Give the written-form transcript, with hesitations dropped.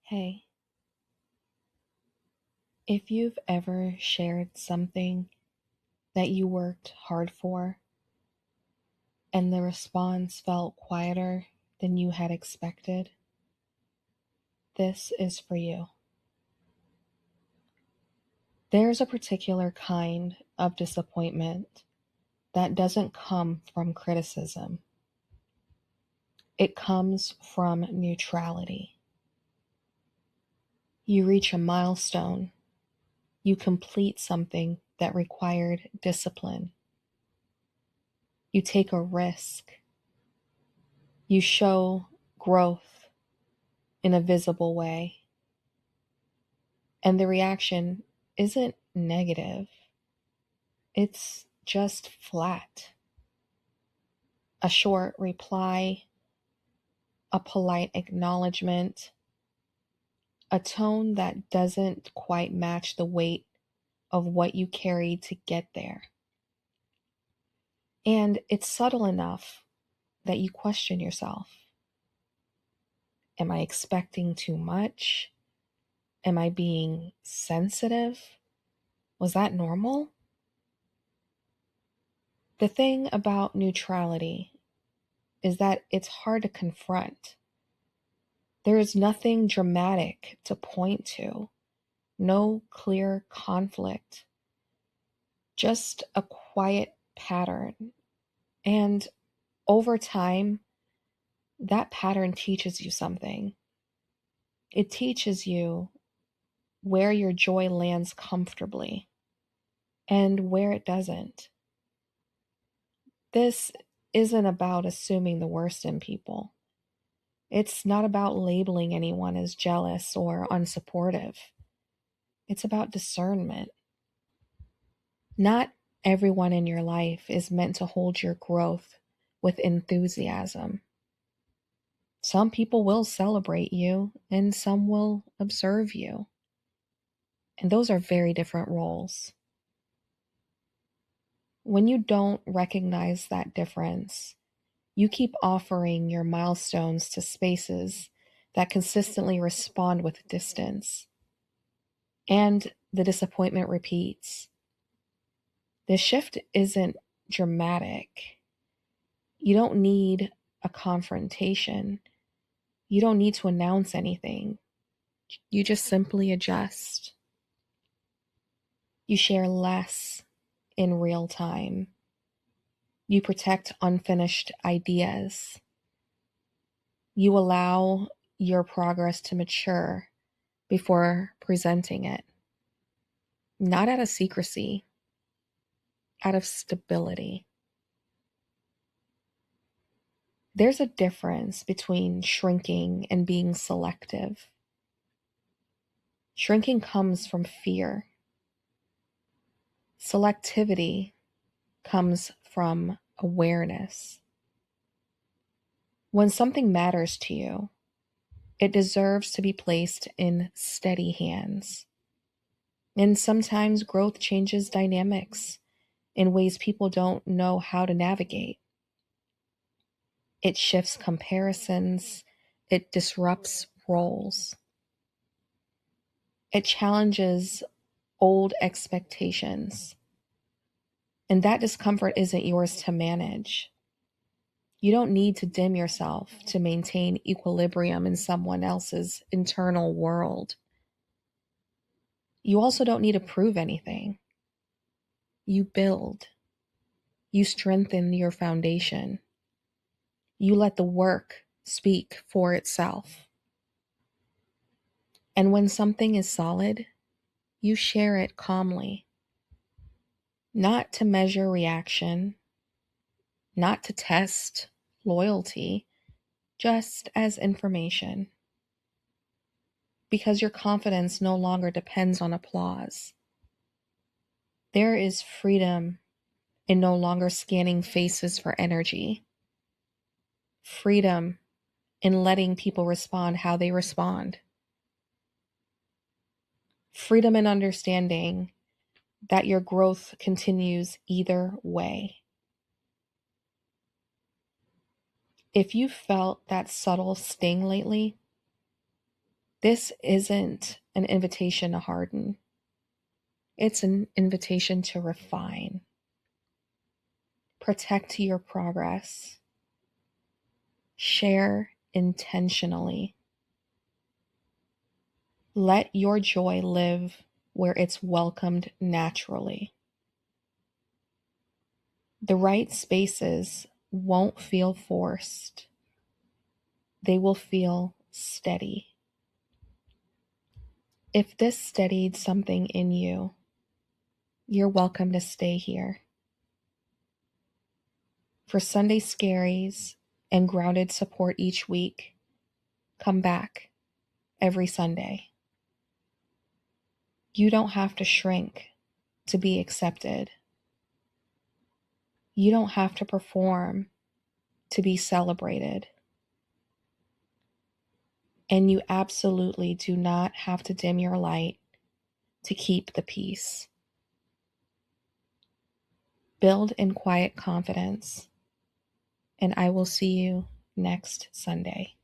Hey, if you've ever shared something that you worked hard for and the response felt quieter than you had expected, this is for you. There's a particular kind of disappointment that doesn't come from criticism. It comes from neutrality. You reach a milestone, you complete something that required discipline, you take a risk, you show growth in a visible way. And the reaction isn't negative, it's just flat. A short reply, a polite acknowledgement, a tone that doesn't quite match the weight of what you carried to get there. And it's subtle enough that you question yourself. Am I expecting too much? Am I being sensitive? Was that normal? The thing about neutrality is that it's hard to confront. There is nothing dramatic to point to, no clear conflict, just a quiet pattern. And over time, that pattern teaches you something. It teaches you where your joy lands comfortably and where it doesn't. This isn't about assuming the worst in people. It's not about labeling anyone as jealous or unsupportive. It's about discernment. Not everyone in your life is meant to hold your growth with enthusiasm. Some people will celebrate you, and some will observe you. And those are very different roles. When you don't recognize that difference, you keep offering your milestones to spaces that consistently respond with distance. And the disappointment repeats. The shift isn't dramatic. You don't need a confrontation. You don't need to announce anything. You just simply adjust. You share less in real time. You protect unfinished ideas. You allow your progress to mature before presenting it. Not out of secrecy, out of stability. There's a difference between shrinking and being selective. Shrinking comes from fear. Selectivity comes from awareness. When something matters to you, it deserves to be placed in steady hands. And sometimes growth changes dynamics in ways people don't know how to navigate. It shifts comparisons, it disrupts roles, it challenges old expectations. And that discomfort isn't yours to manage. You don't need to dim yourself to maintain equilibrium in someone else's internal world. You also don't need to prove anything. You build. You strengthen your foundation. You let the work speak for itself. And when something is solid, you share it calmly. Not to measure reaction, not to test loyalty, just as information. Because your confidence no longer depends on applause. There is freedom in no longer scanning faces for energy. Freedom in letting people respond how they respond. Freedom in understanding that your growth continues either way. If you felt that subtle sting lately, This isn't an invitation to harden. It's an invitation to refine. Protect your progress. Share intentionally. Let your joy live where it's welcomed naturally. The right spaces won't feel forced. They will feel steady. If this steadied something in you, you're welcome to stay here. For Sunday Scaries and grounded support each week, come back every Sunday. You don't have to shrink to be accepted. You don't have to perform to be celebrated. And you absolutely do not have to dim your light to keep the peace. Build in quiet confidence, and I will see you next Sunday.